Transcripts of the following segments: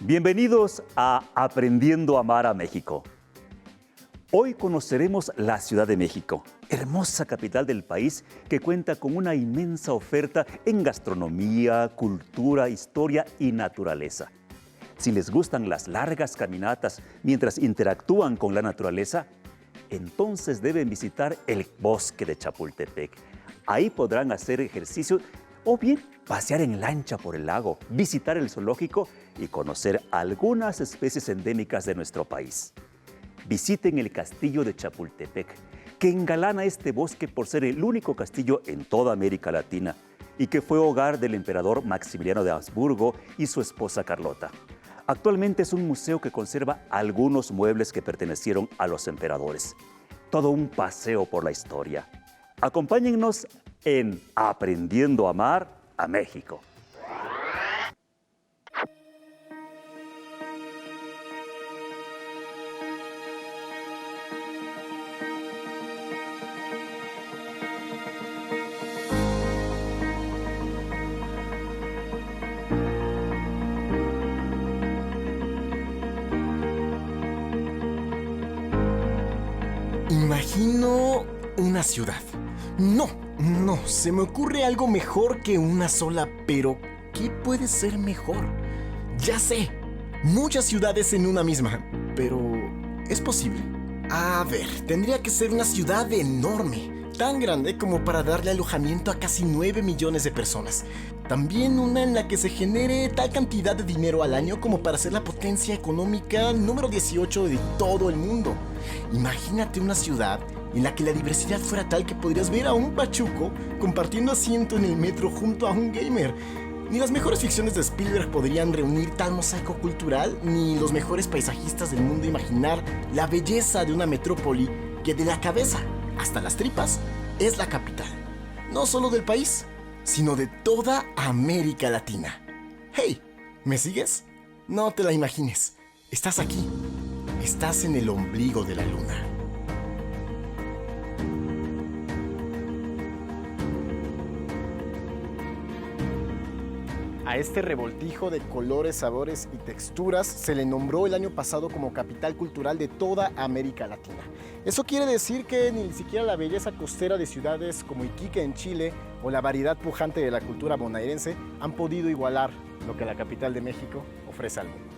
Bienvenidos a Aprendiendo a Amar a México. Hoy conoceremos la Ciudad de México, hermosa capital del país que cuenta con una inmensa oferta en gastronomía, cultura, historia y naturaleza. Si les gustan las largas caminatas mientras interactúan con la naturaleza, entonces deben visitar el bosque de Chapultepec. Ahí podrán hacer ejercicio o bien pasear en lancha por el lago, visitar el zoológico y conocer algunas especies endémicas de nuestro país. Visiten el castillo de Chapultepec, que engalana este bosque por ser el único castillo en toda América Latina y que fue hogar del emperador Maximiliano de Habsburgo y su esposa Carlota. Actualmente es un museo que conserva algunos muebles que pertenecieron a los emperadores. Todo un paseo por la historia. Acompáñennos en Aprendiendo a Amar a México. Imagino una ciudad. No, se me ocurre algo mejor que una sola, pero ¿qué puede ser mejor? Ya sé, muchas ciudades en una misma, pero ¿es posible? A ver, tendría que ser una ciudad enorme, tan grande como para darle alojamiento a casi 9 millones de personas. También una en la que se genere tal cantidad de dinero al año como para ser la potencia económica número 18 de todo el mundo. Imagínate una ciudad en la que la diversidad fuera tal que podrías ver a un pachuco compartiendo asiento en el metro junto a un gamer. Ni las mejores ficciones de Spielberg podrían reunir tal mosaico cultural, ni los mejores paisajistas del mundo imaginar la belleza de una metrópoli que de la cabeza hasta las tripas es la capital. No solo del país, sino de toda América Latina. ¡Hey! ¿Me sigues? No te la imagines. Estás aquí. Estás en el ombligo de la luna. A este revoltijo de colores, sabores y texturas se le nombró el año pasado como capital cultural de toda América Latina. Eso quiere decir que ni siquiera la belleza costera de ciudades como Iquique en Chile o la variedad pujante de la cultura bonaerense han podido igualar lo que la capital de México ofrece al mundo.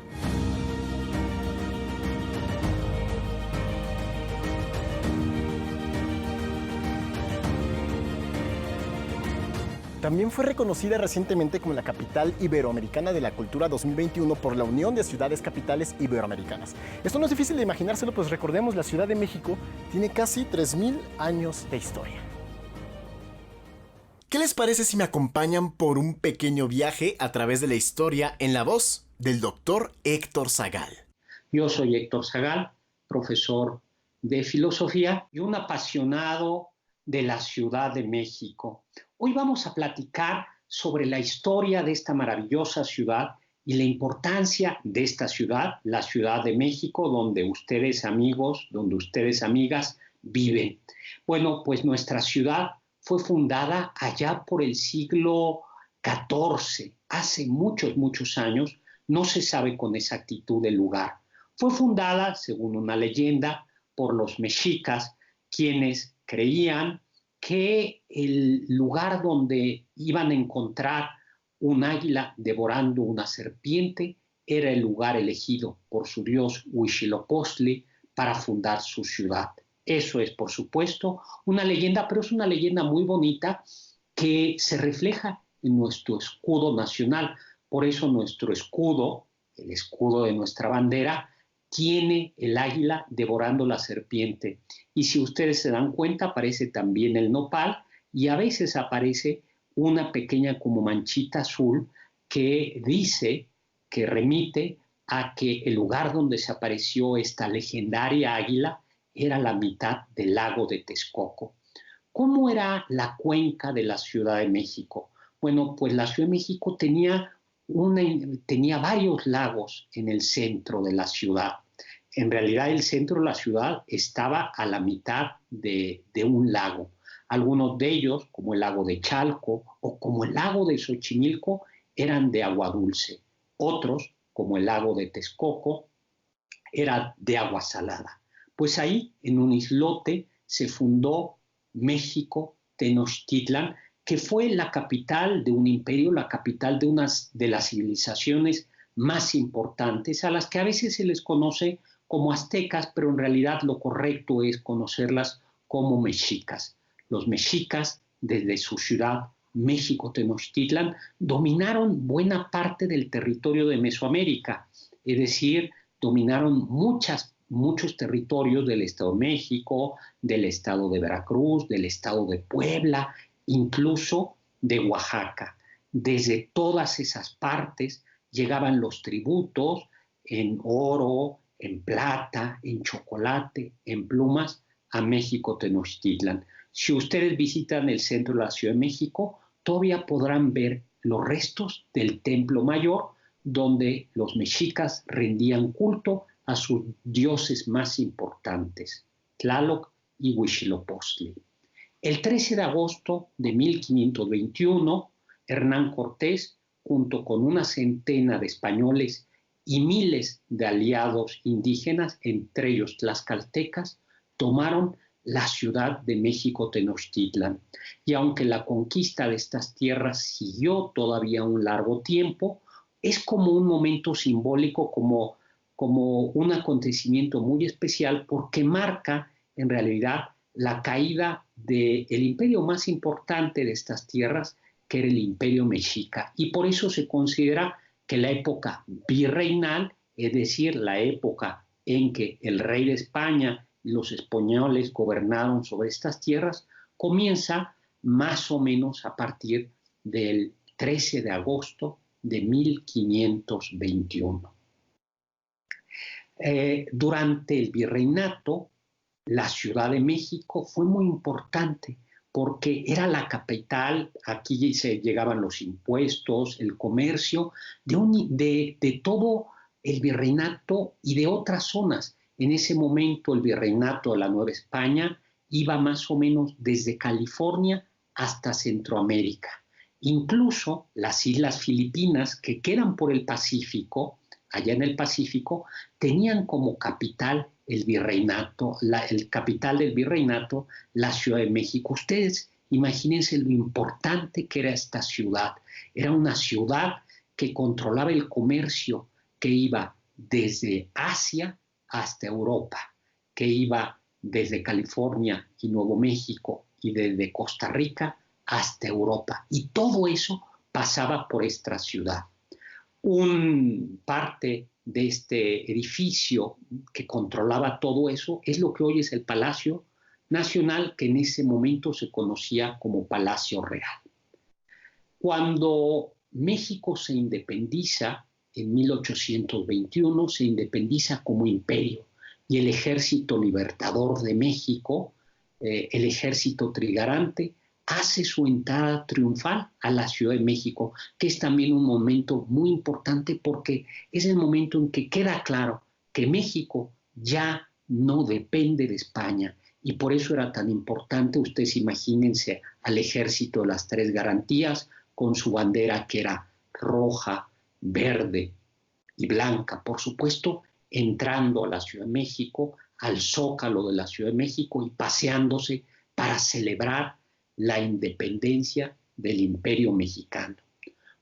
También fue reconocida recientemente como la capital iberoamericana de la cultura 2021 por la Unión de Ciudades Capitales Iberoamericanas. Esto no es difícil de imaginárselo, pues recordemos, la Ciudad de México tiene casi 3,000 años de historia. ¿Qué les parece si me acompañan por un pequeño viaje a través de la historia en la voz del doctor Héctor Zagal? Yo soy Héctor Zagal, profesor de filosofía y un apasionado de la Ciudad de México. Hoy vamos a platicar sobre la historia de esta maravillosa ciudad y la importancia de esta ciudad, la Ciudad de México, donde ustedes amigos, donde ustedes amigas viven. Bueno, pues nuestra ciudad fue fundada allá por el siglo XIV, hace muchos años, no se sabe con exactitud el lugar. Fue fundada, según una leyenda, por los mexicas, quienes creían que el lugar donde iban a encontrar un águila devorando una serpiente era el lugar elegido por su dios Huitzilopochtli para fundar su ciudad. Eso es, por supuesto, una leyenda, pero es una leyenda muy bonita que se refleja en nuestro escudo nacional. Por eso nuestro escudo, el escudo de nuestra bandera, tiene el águila devorando la serpiente. Y si ustedes se dan cuenta, aparece también el nopal y a veces aparece una pequeña como manchita azul que dice, que remite a que el lugar donde se apareció esta legendaria águila era la mitad del lago de Texcoco. ¿Cómo era la cuenca de la Ciudad de México? Bueno, pues la Ciudad de México tenía varios lagos en el centro de la ciudad. En realidad el centro de la ciudad estaba a la mitad de un lago. Algunos de ellos, como el lago de Chalco o como el lago de Xochimilco, eran de agua dulce. Otros, como el lago de Texcoco, era de agua salada. Pues ahí, en un islote, se fundó México Tenochtitlan, que fue la capital de un imperio, la capital de una de las civilizaciones más importantes, a las que a veces se les conoce como aztecas, pero en realidad lo correcto es conocerlas como mexicas. Los mexicas, desde su ciudad México Tenochtitlan, dominaron buena parte del territorio de Mesoamérica, es decir, dominaron muchos territorios del Estado de México, del Estado de Veracruz, del Estado de Puebla, incluso de Oaxaca. Desde todas esas partes llegaban los tributos en oro, en plata, en chocolate, en plumas a México Tenochtitlan. Si ustedes visitan el centro de la Ciudad de México, todavía podrán ver los restos del Templo Mayor, donde los mexicas rendían culto a sus dioses más importantes, Tlaloc y Huitzilopochtli. El 13 de agosto de 1521, Hernán Cortés, junto con una centena de españoles y miles de aliados indígenas, entre ellos tlaxcaltecas, tomaron la ciudad de México Tenochtitlan. Y aunque la conquista de estas tierras siguió todavía un largo tiempo, es como un momento simbólico, como un acontecimiento muy especial, porque marca en realidad la caída del imperio más importante de estas tierras, que era el imperio mexica. Y por eso se considera que la época virreinal, es decir, la época en que el rey de España y los españoles gobernaron sobre estas tierras, comienza más o menos a partir del 13 de agosto de 1521. Durante el virreinato, la Ciudad de México fue muy importante porque era la capital, aquí se llegaban los impuestos, el comercio, de todo el virreinato y de otras zonas. En ese momento el virreinato de la Nueva España iba más o menos desde California hasta Centroamérica. Incluso las islas Filipinas, que quedan por el Pacífico, allá en el Pacífico, tenían como capital el virreinato, el capital del virreinato, la Ciudad de México. Ustedes imagínense lo importante que era esta ciudad. Era una ciudad que controlaba el comercio, que iba desde Asia hasta Europa, que iba desde California y Nuevo México y desde Costa Rica hasta Europa. Y todo eso pasaba por esta ciudad. Parte de este edificio que controlaba todo eso es lo que hoy es el Palacio Nacional, que en ese momento se conocía como Palacio Real. Cuando México se independiza, en 1821, se independiza como imperio y el Ejército Libertador de México, el Ejército Trigarante, hace su entrada triunfal a la Ciudad de México, que es también un momento muy importante porque es el momento en que queda claro que México ya no depende de España y por eso era tan importante. Ustedes imagínense al Ejército de las Tres Garantías con su bandera que era roja, verde y blanca, por supuesto, entrando a la Ciudad de México, al Zócalo de la Ciudad de México y paseándose para celebrar la independencia del Imperio Mexicano.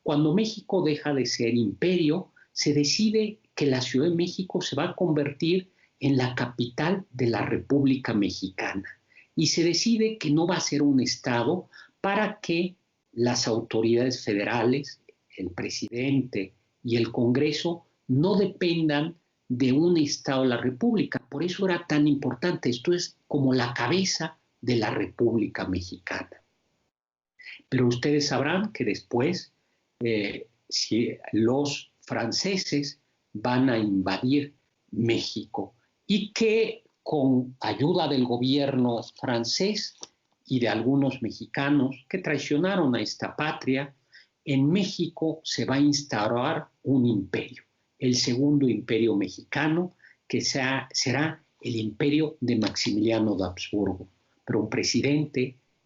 Cuando México deja de ser imperio, se decide que la Ciudad de México se va a convertir en la capital de la República Mexicana y se decide que no va a ser un estado para que las autoridades federales, el presidente y el Congreso no dependan de un estado de la República. Por eso era tan importante. Esto es como la cabeza de la República Mexicana. Pero ustedes sabrán que después, si los franceses van a invadir México y que con ayuda del gobierno francés y de algunos mexicanos que traicionaron a esta patria, en México se va a instaurar un imperio, el segundo imperio mexicano, que será el imperio de Maximiliano de Habsburgo. Pero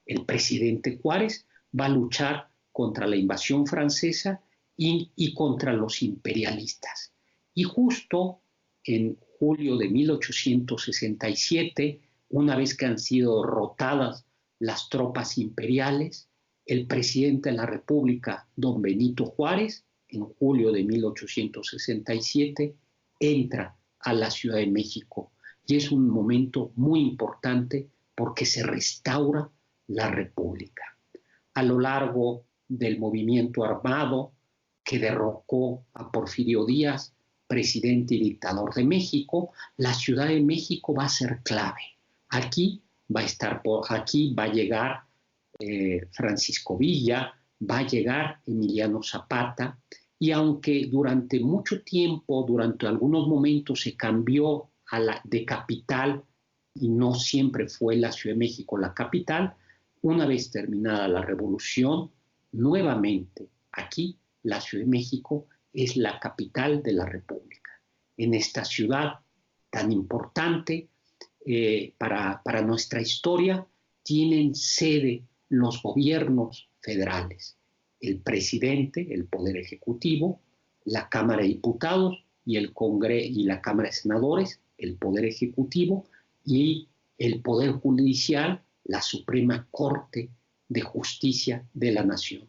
el presidente Juárez, va a luchar contra la invasión francesa y contra los imperialistas. Y justo en julio de 1867, una vez que han sido derrotadas las tropas imperiales, el presidente de la República, don Benito Juárez, en julio de 1867, entra a la Ciudad de México. Y es un momento muy importante porque se restaura la República. A lo largo del movimiento armado que derrocó a Porfirio Díaz, presidente y dictador de México, la Ciudad de México va a ser clave. Aquí va a llegar Francisco Villa, va a llegar Emiliano Zapata, y aunque durante mucho tiempo, durante algunos momentos se cambió de capital y no siempre fue la Ciudad de México la capital, una vez terminada la revolución, nuevamente aquí la Ciudad de México es la capital de la República. En esta ciudad tan importante para nuestra historia tienen sede los gobiernos federales, el presidente, el Poder Ejecutivo, la Cámara de Diputados y la Cámara de Senadores, el Poder Ejecutivo, y el Poder Judicial, la Suprema Corte de Justicia de la Nación.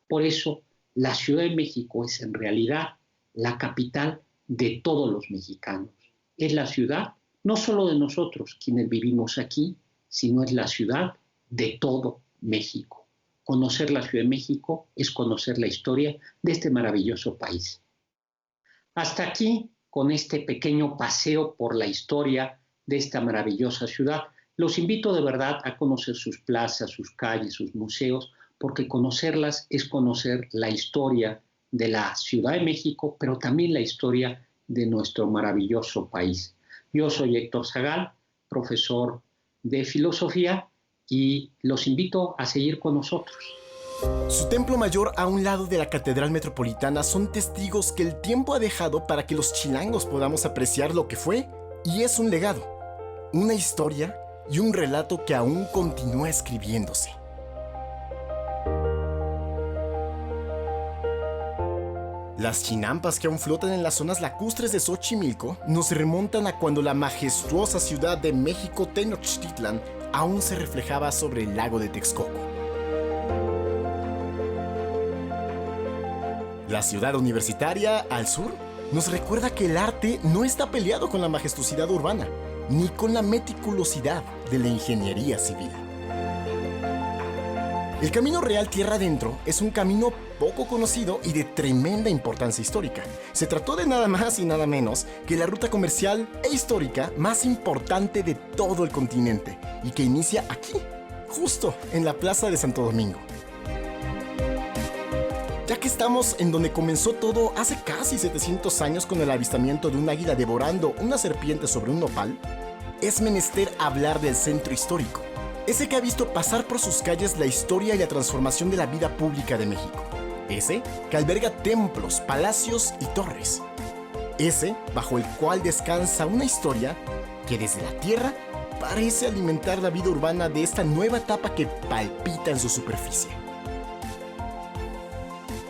Por eso, la Ciudad de México es en realidad la capital de todos los mexicanos. Es la ciudad no solo de nosotros, quienes vivimos aquí, sino es la ciudad de todo México. Conocer la Ciudad de México es conocer la historia de este maravilloso país. Hasta aquí, con este pequeño paseo por la historia de esta maravillosa ciudad, los invito de verdad a conocer sus plazas, sus calles, sus museos, porque conocerlas es conocer la historia de la Ciudad de México, pero también la historia de nuestro maravilloso país. Yo soy Héctor Zagal, profesor de filosofía, y los invito a seguir con nosotros. Su templo mayor a un lado de la Catedral Metropolitana son testigos que el tiempo ha dejado para que los chilangos podamos apreciar lo que fue y es un legado, una historia y un relato que aún continúa escribiéndose. Las chinampas que aún flotan en las zonas lacustres de Xochimilco nos remontan a cuando la majestuosa ciudad de México Tenochtitlan aún se reflejaba sobre el lago de Texcoco. La ciudad universitaria, al sur, nos recuerda que el arte no está peleado con la majestuosidad urbana, ni con la meticulosidad de la ingeniería civil. El Camino Real Tierra Adentro es un camino poco conocido y de tremenda importancia histórica. Se trató de nada más y nada menos que la ruta comercial e histórica más importante de todo el continente y que inicia aquí, justo en la Plaza de Santo Domingo. Ya que estamos en donde comenzó todo hace casi 700 años con el avistamiento de un águila devorando una serpiente sobre un nopal, es menester hablar del centro histórico, ese que ha visto pasar por sus calles la historia y la transformación de la vida pública de México, ese que alberga templos, palacios y torres, ese bajo el cual descansa una historia que desde la tierra parece alimentar la vida urbana de esta nueva etapa que palpita en su superficie.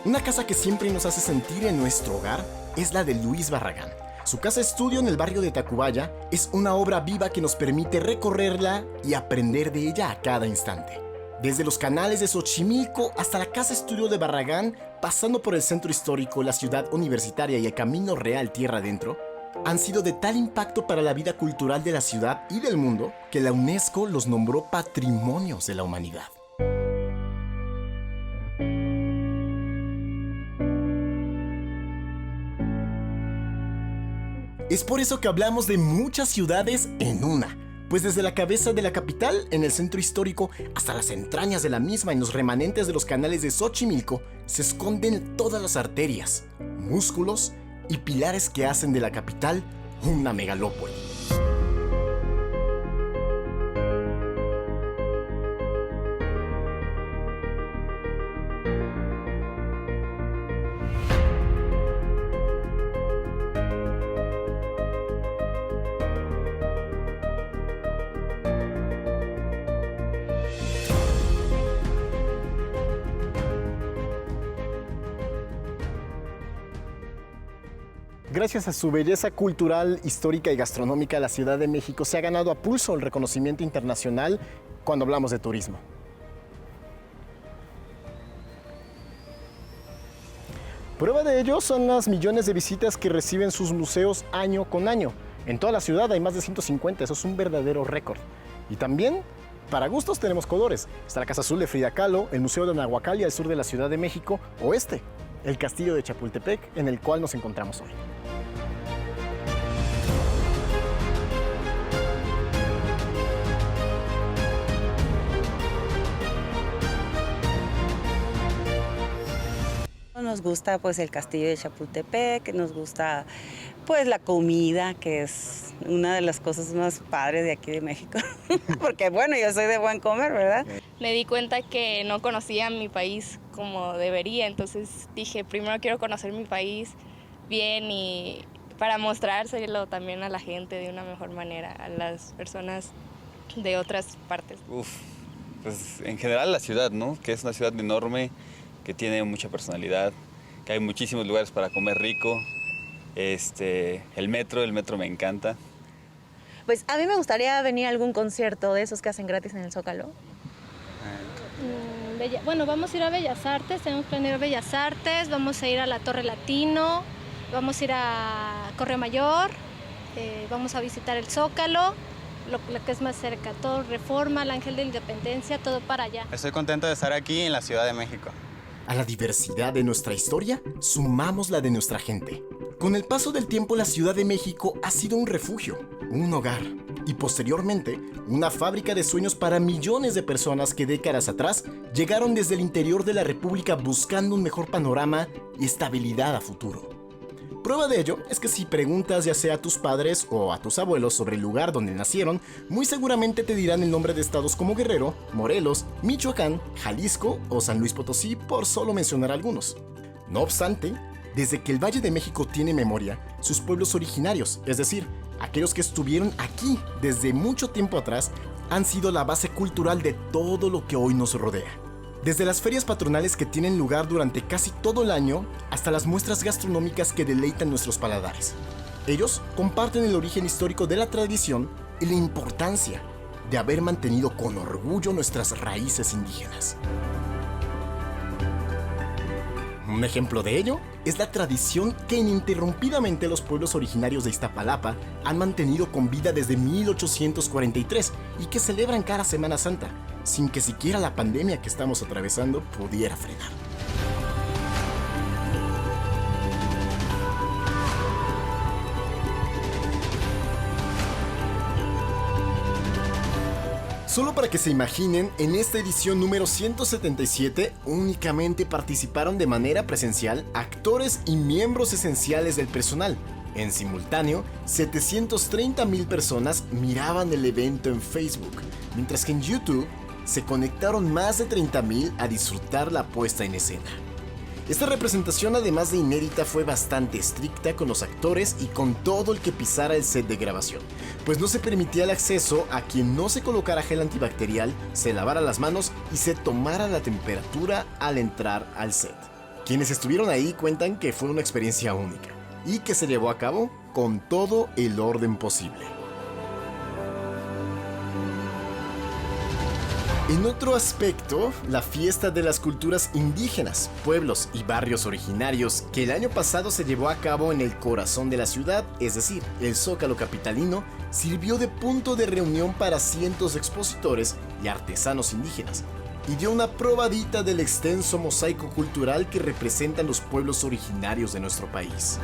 Una casa que siempre nos hace sentir en nuestro hogar es la de Luis Barragán. Su casa estudio en el barrio de Tacubaya es una obra viva que nos permite recorrerla y aprender de ella a cada instante. Desde los canales de Xochimilco hasta la casa estudio de Barragán, pasando por el centro histórico, la ciudad universitaria y el Camino Real Tierra Adentro, han sido de tal impacto para la vida cultural de la ciudad y del mundo que la UNESCO los nombró Patrimonios de la Humanidad. Es por eso que hablamos de muchas ciudades en una, pues desde la cabeza de la capital, en el centro histórico, hasta las entrañas de la misma en los remanentes de los canales de Xochimilco, se esconden todas las arterias, músculos y pilares que hacen de la capital una megalópoli. Gracias a su belleza cultural, histórica y gastronómica, la Ciudad de México se ha ganado a pulso el reconocimiento internacional cuando hablamos de turismo. Prueba de ello son las millones de visitas que reciben sus museos año con año. En toda la ciudad hay más de 150, eso es un verdadero récord. Y también, para gustos tenemos colores. Está la Casa Azul de Frida Kahlo, el Museo de Nahuacalli al sur de la Ciudad de México, o el Castillo de Chapultepec, en el cual nos encontramos hoy. Nos gusta pues el Castillo de Chapultepec, nos gusta pues la comida, que es una de las cosas más padres de aquí de México, porque bueno, yo soy de buen comer, ¿verdad? Me di cuenta que no conocía mi país como debería, entonces dije, primero quiero conocer mi país bien y para mostrárselo también a la gente de una mejor manera, a las personas de otras partes. Pues en general la ciudad, ¿no? Que es una ciudad enorme, que tiene mucha personalidad, que hay muchísimos lugares para comer rico. El metro me encanta. Pues a mí me gustaría venir a algún concierto de esos que hacen gratis en el Zócalo. Bueno, vamos a ir a Bellas Artes, tenemos planeado Bellas Artes, vamos a ir a la Torre Latino, vamos a ir a Correo Mayor, vamos a visitar el Zócalo, lo que es más cerca, todo Reforma, el Ángel de la Independencia, todo para allá. Estoy contento de estar aquí en la Ciudad de México. A la diversidad de nuestra historia, sumamos la de nuestra gente. Con el paso del tiempo, la Ciudad de México ha sido un refugio, un hogar y posteriormente una fábrica de sueños para millones de personas que décadas atrás llegaron desde el interior de la República buscando un mejor panorama y estabilidad a futuro. Prueba de ello es que si preguntas ya sea a tus padres o a tus abuelos sobre el lugar donde nacieron, muy seguramente te dirán el nombre de estados como Guerrero, Morelos, Michoacán, Jalisco o San Luis Potosí, por solo mencionar algunos. No obstante, desde que el Valle de México tiene memoria, sus pueblos originarios, es decir, aquellos que estuvieron aquí desde mucho tiempo atrás, han sido la base cultural de todo lo que hoy nos rodea. Desde las ferias patronales que tienen lugar durante casi todo el año hasta las muestras gastronómicas que deleitan nuestros paladares. Ellos comparten el origen histórico de la tradición y la importancia de haber mantenido con orgullo nuestras raíces indígenas. Un ejemplo de ello es la tradición que ininterrumpidamente los pueblos originarios de Iztapalapa han mantenido con vida desde 1843 y que celebran cada Semana Santa, sin que siquiera la pandemia que estamos atravesando pudiera frenar. Solo para que se imaginen, en esta edición número 177 únicamente participaron de manera presencial actores y miembros esenciales del personal. En simultáneo, 730,000 personas miraban el evento en Facebook, mientras que en YouTube se conectaron más de 30,000 a disfrutar la puesta en escena. Esta representación, además de inédita, fue bastante estricta con los actores y con todo el que pisara el set de grabación, pues no se permitía el acceso a quien no se colocara gel antibacterial, se lavara las manos y se tomara la temperatura al entrar al set. Quienes estuvieron ahí cuentan que fue una experiencia única y que se llevó a cabo con todo el orden posible. En otro aspecto, la fiesta de las culturas indígenas, pueblos y barrios originarios que el año pasado se llevó a cabo en el corazón de la ciudad, es decir, el Zócalo capitalino, sirvió de punto de reunión para cientos de expositores y artesanos indígenas y dio una probadita del extenso mosaico cultural que representan los pueblos originarios de nuestro país.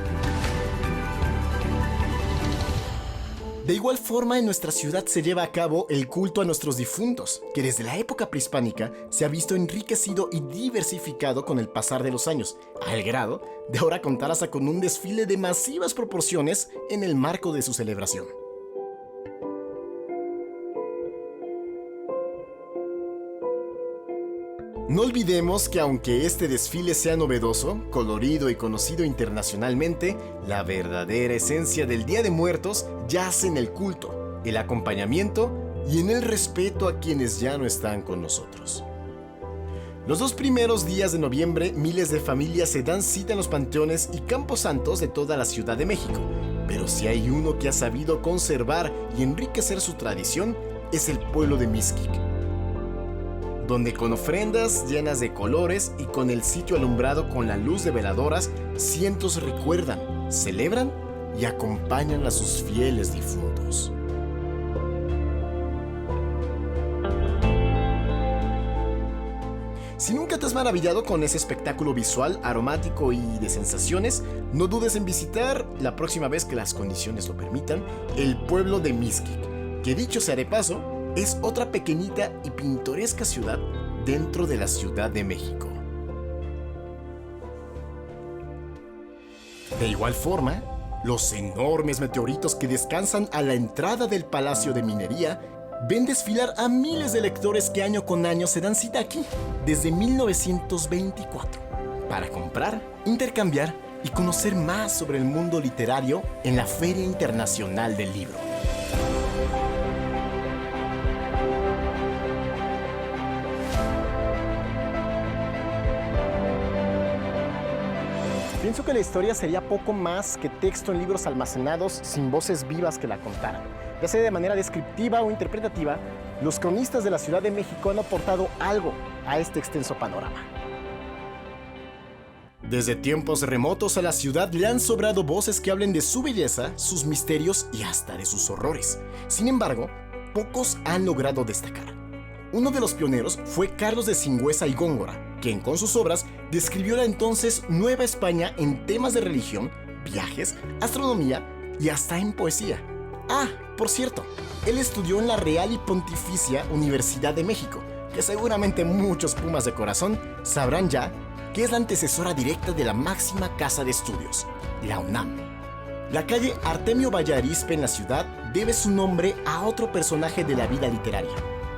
De igual forma, en nuestra ciudad se lleva a cabo el culto a nuestros difuntos, que desde la época prehispánica se ha visto enriquecido y diversificado con el pasar de los años, al grado de ahora contar hasta con un desfile de masivas proporciones en el marco de su celebración. No olvidemos que aunque este desfile sea novedoso, colorido y conocido internacionalmente, la verdadera esencia del Día de Muertos yace en el culto, el acompañamiento y en el respeto a quienes ya no están con nosotros. Los 2 primeros días de noviembre, miles de familias se dan cita en los panteones y campos santos de toda la Ciudad de México. Pero si hay uno que ha sabido conservar y enriquecer su tradición, es el pueblo de Mixquic, donde con ofrendas llenas de colores y con el sitio alumbrado con la luz de veladoras, cientos recuerdan, celebran y acompañan a sus fieles difuntos. Si nunca te has maravillado con ese espectáculo visual, aromático y de sensaciones, no dudes en visitar, la próxima vez que las condiciones lo permitan, el pueblo de Mixquic, que dicho sea de paso, es otra pequeñita y pintoresca ciudad dentro de la Ciudad de México. De igual forma, los enormes meteoritos que descansan a la entrada del Palacio de Minería ven desfilar a miles de lectores que año con año se dan cita aquí desde 1924 para comprar, intercambiar y conocer más sobre el mundo literario en la Feria Internacional del Libro. Pienso que la historia sería poco más que texto en libros almacenados sin voces vivas que la contaran. Ya sea de manera descriptiva o interpretativa, los cronistas de la Ciudad de México han aportado algo a este extenso panorama. Desde tiempos remotos a la ciudad le han sobrado voces que hablen de su belleza, sus misterios y hasta de sus horrores. Sin embargo, pocos han logrado destacar. Uno de los pioneros fue Carlos de Singüesa y Góngora, quien con sus obras describió la entonces Nueva España en temas de religión, viajes, astronomía y hasta en poesía. Ah, por cierto, él estudió en la Real y Pontificia Universidad de México, que seguramente muchos pumas de corazón sabrán ya que es la antecesora directa de la máxima casa de estudios, la UNAM. La calle Artemio Vallarispe en la ciudad debe su nombre a otro personaje de la vida literaria.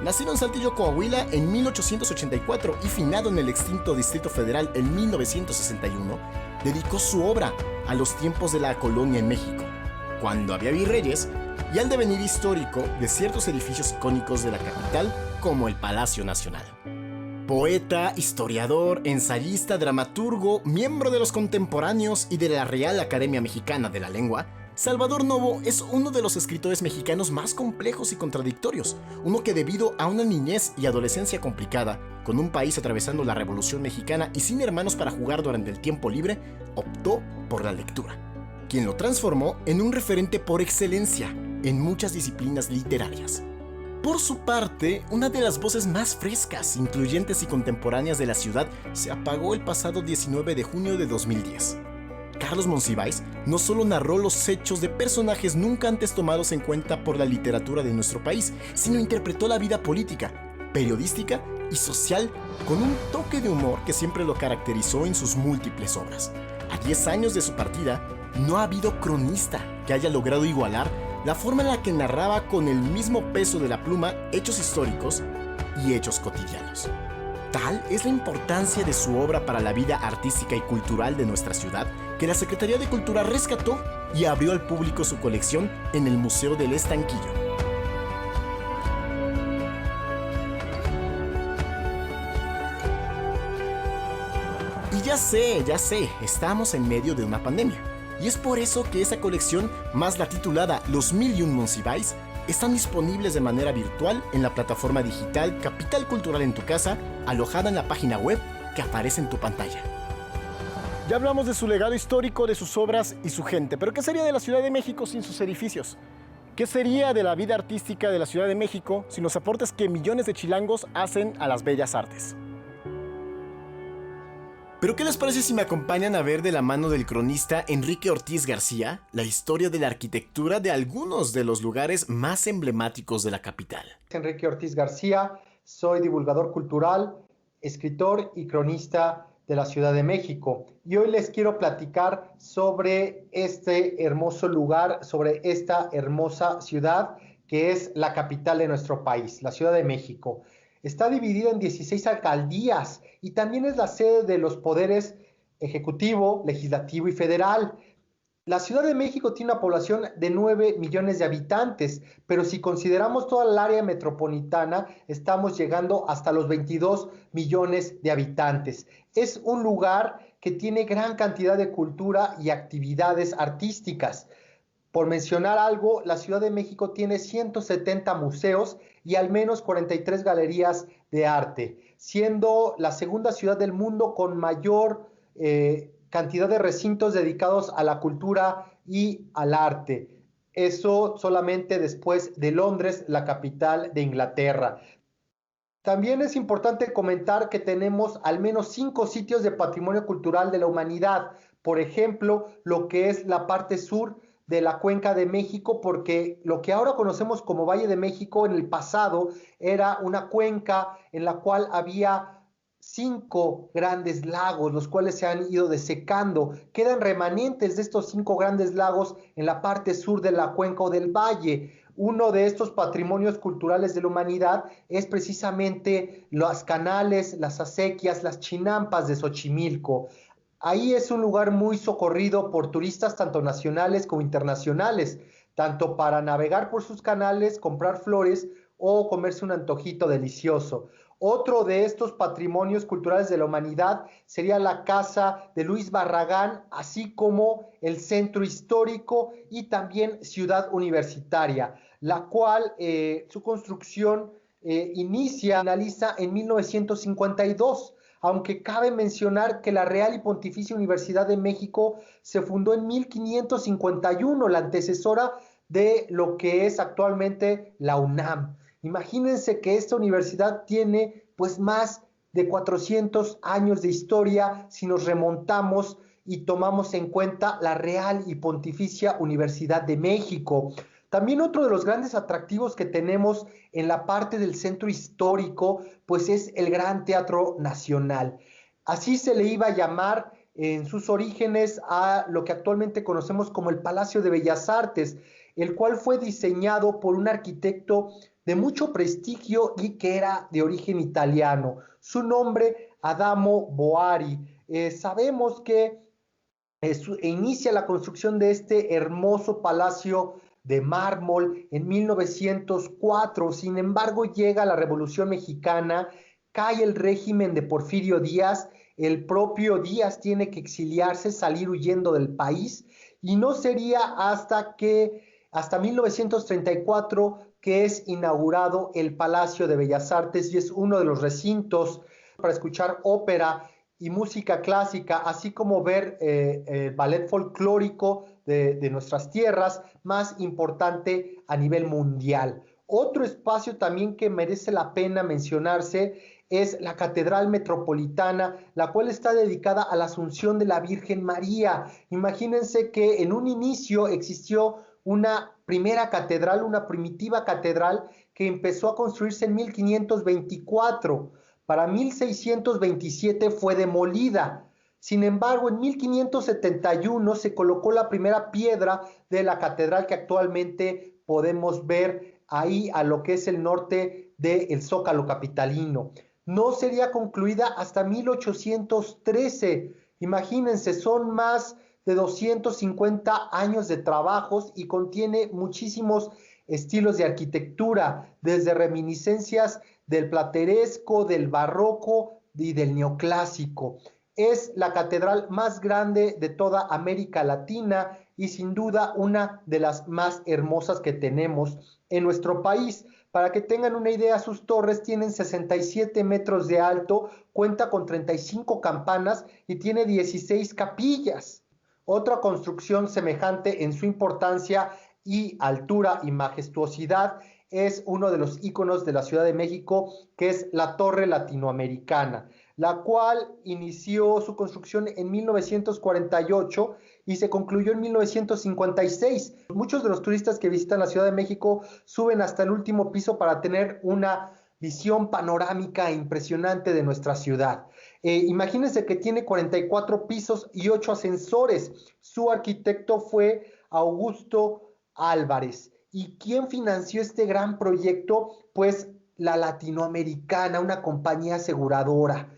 Nacido en Saltillo, Coahuila en 1884 y finado en el extinto Distrito Federal en 1961, dedicó su obra a los tiempos de la colonia en México, cuando había virreyes, y al devenir histórico de ciertos edificios icónicos de la capital, como el Palacio Nacional. Poeta, historiador, ensayista, dramaturgo, miembro de los Contemporáneos y de la Real Academia Mexicana de la Lengua, Salvador Novo es uno de los escritores mexicanos más complejos y contradictorios, uno que debido a una niñez y adolescencia complicada, con un país atravesando la Revolución Mexicana y sin hermanos para jugar durante el tiempo libre, optó por la lectura, quien lo transformó en un referente por excelencia en muchas disciplinas literarias. Por su parte, una de las voces más frescas, incluyentes y contemporáneas de la ciudad se apagó el pasado 19 de junio de 2010. Carlos Monsiváis no solo narró los hechos de personajes nunca antes tomados en cuenta por la literatura de nuestro país, sino interpretó la vida política, periodística y social con un toque de humor que siempre lo caracterizó en sus múltiples obras. A 10 años de su partida, no ha habido cronista que haya logrado igualar la forma en la que narraba con el mismo peso de la pluma hechos históricos y hechos cotidianos. Tal es la importancia de su obra para la vida artística y cultural de nuestra ciudad que la Secretaría de Cultura rescató y abrió al público su colección en el Museo del Estanquillo. Y ya sé, estamos en medio de una pandemia. Y es por eso que esa colección, más la titulada Los 1001 Monsiváis, están disponibles de manera virtual en la plataforma digital Capital Cultural en tu casa, alojada en la página web que aparece en tu pantalla. Ya hablamos de su legado histórico, de sus obras y su gente, pero ¿qué sería de la Ciudad de México sin sus edificios? ¿Qué sería de la vida artística de la Ciudad de México sin los aportes que millones de chilangos hacen a las bellas artes? ¿Pero qué les parece si me acompañan a ver de la mano del cronista Enrique Ortiz García la historia de la arquitectura de algunos de los lugares más emblemáticos de la capital? Enrique Ortiz García, soy divulgador cultural, escritor y cronista de la Ciudad de México. Y hoy les quiero platicar sobre este hermoso lugar, sobre esta hermosa ciudad que es la capital de nuestro país, la Ciudad de México. Está dividida en 16 alcaldías y también es la sede de los poderes ejecutivo, legislativo y federal. La Ciudad de México tiene una población de 9 millones de habitantes, pero si consideramos toda el área metropolitana, estamos llegando hasta los 22 millones de habitantes. Es un lugar que tiene gran cantidad de cultura y actividades artísticas. Por mencionar algo, la Ciudad de México tiene 170 museos y al menos 43 galerías de arte, siendo la segunda ciudad del mundo con mayor cantidad de recintos dedicados a la cultura y al arte. Eso solamente después de Londres, la capital de Inglaterra. También es importante comentar que tenemos al menos 5 sitios de patrimonio cultural de la humanidad. Por ejemplo, lo que es la parte sur de la Cuenca de México, porque lo que ahora conocemos como Valle de México en el pasado era una cuenca en la cual había 5 grandes lagos, los cuales se han ido desecando. Quedan remanentes de estos 5 grandes lagos en la parte sur de la cuenca o del valle. Uno de estos patrimonios culturales de la humanidad es precisamente los canales, las acequias, las chinampas de Xochimilco. Ahí es un lugar muy socorrido por turistas tanto nacionales como internacionales, tanto para navegar por sus canales, comprar flores o comerse un antojito delicioso. Otro de estos patrimonios culturales de la humanidad sería la casa de Luis Barragán, así como el centro histórico y también Ciudad Universitaria, la cual su construcción finaliza en 1952. Aunque cabe mencionar que la Real y Pontificia Universidad de México se fundó en 1551, la antecesora de lo que es actualmente la UNAM. Imagínense que esta universidad tiene pues más de 400 años de historia si nos remontamos y tomamos en cuenta la Real y Pontificia Universidad de México. También otro de los grandes atractivos que tenemos en la parte del centro histórico pues es el Gran Teatro Nacional. Así se le iba a llamar en sus orígenes a lo que actualmente conocemos como el Palacio de Bellas Artes, el cual fue diseñado por un arquitecto de mucho prestigio y que era de origen italiano. Su nombre, Adamo Boari. Sabemos que inicia la construcción de este hermoso palacio de mármol en 1904. Sin embargo, llega la Revolución Mexicana, cae el régimen de Porfirio Díaz, el propio Díaz tiene que exiliarse, salir huyendo del país, y no sería hasta 1934 que es inaugurado el Palacio de Bellas Artes y es uno de los recintos para escuchar ópera y música clásica, así como ver el ballet folclórico de nuestras tierras más importante a nivel mundial. Otro espacio también que merece la pena mencionarse es la Catedral Metropolitana, la cual está dedicada a la Asunción de la Virgen María. Imagínense que en un inicio existió una primera catedral, una primitiva catedral que empezó a construirse en 1524. Para 1627 fue demolida. Sin embargo, en 1571 se colocó la primera piedra de la catedral que actualmente podemos ver ahí a lo que es el norte del Zócalo capitalino. No sería concluida hasta 1813. Imagínense, son más de 250 años de trabajos y contiene muchísimos estilos de arquitectura, desde reminiscencias del plateresco, del barroco y del neoclásico. Es la catedral más grande de toda América Latina y sin duda una de las más hermosas que tenemos en nuestro país. Para que tengan una idea, sus torres tienen 67 metros de alto, cuenta con 35 campanas y tiene 16 capillas. Otra construcción semejante en su importancia y altura y majestuosidad es uno de los íconos de la Ciudad de México, que es la Torre Latinoamericana, la cual inició su construcción en 1948 y se concluyó en 1956. Muchos de los turistas que visitan la Ciudad de México suben hasta el último piso para tener una visión panorámica impresionante de nuestra ciudad. Imagínense que tiene 44 pisos y 8 ascensores. Su arquitecto fue Augusto Álvarez. ¿Y quién financió este gran proyecto? Pues la Latinoamericana, una compañía aseguradora.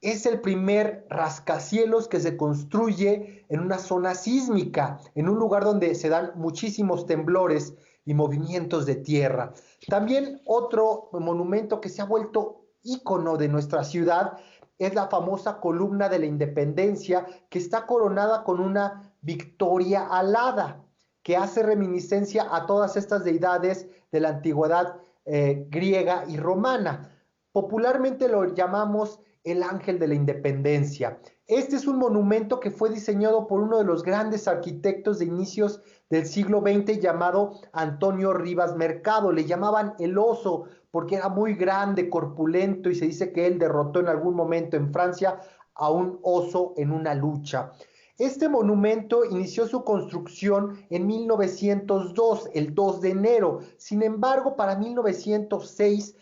Es el primer rascacielos que se construye en una zona sísmica, en un lugar donde se dan muchísimos temblores y movimientos de tierra. También otro monumento que se ha vuelto ícono de nuestra ciudad es la famosa columna de la Independencia, que está coronada con una victoria alada, que hace reminiscencia a todas estas deidades de la antigüedad griega y romana. Popularmente lo llamamos el Ángel de la Independencia. Este es un monumento que fue diseñado por uno de los grandes arquitectos de inicios del siglo XX llamado Antonio Rivas Mercado. Le llamaban el oso porque era muy grande, corpulento, y se dice que él derrotó en algún momento en Francia a un oso en una lucha. Este monumento inició su construcción en 1902, el 2 de enero. Sin embargo, para 1906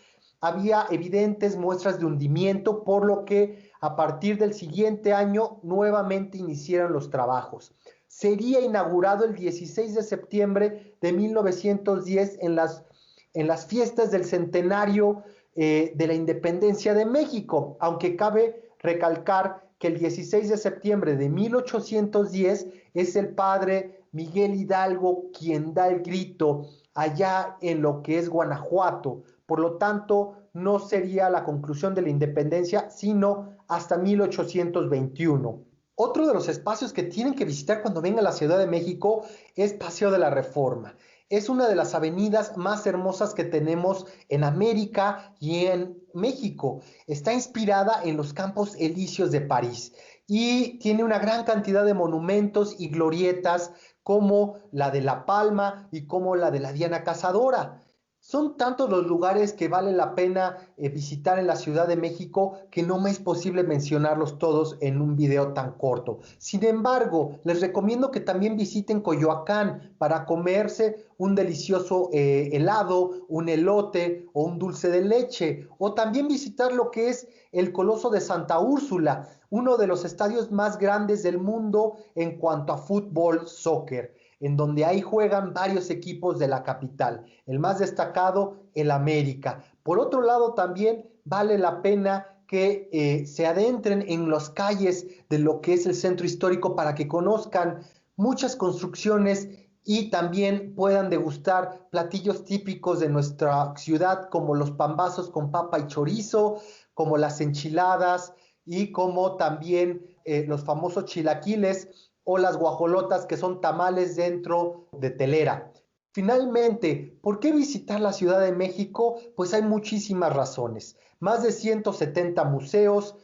había evidentes muestras de hundimiento, por lo que a partir del siguiente año nuevamente iniciaron los trabajos. Sería inaugurado el 16 de septiembre de 1910 en las fiestas del centenario de la Independencia de México, aunque cabe recalcar que el 16 de septiembre de 1810 es el padre Miguel Hidalgo quien da el grito allá en lo que es Guanajuato. Por lo tanto, no sería la conclusión de la independencia, sino hasta 1821. Otro de los espacios que tienen que visitar cuando vengan a la Ciudad de México es Paseo de la Reforma. Es una de las avenidas más hermosas que tenemos en América y en México. Está inspirada en los Campos Elíseos de París y tiene una gran cantidad de monumentos y glorietas como la de La Palma y como la de la Diana Cazadora. Son tantos los lugares que vale la pena visitar en la Ciudad de México que no me es posible mencionarlos todos en un video tan corto. Sin embargo, les recomiendo que también visiten Coyoacán para comerse un delicioso helado, un elote o un dulce de leche. O también visitar lo que es el Coloso de Santa Úrsula, uno de los estadios más grandes del mundo en cuanto a fútbol, soccer, en donde ahí juegan varios equipos de la capital, el más destacado, el América. Por otro lado, también vale la pena que se adentren en las calles de lo que es el centro histórico para que conozcan muchas construcciones y también puedan degustar platillos típicos de nuestra ciudad, como los pambazos con papa y chorizo, como las enchiladas y como también los famosos chilaquiles, o las guajolotas, que son tamales dentro de telera. Finalmente, ¿por qué visitar la Ciudad de México? Pues hay muchísimas razones. Más de 170 museos,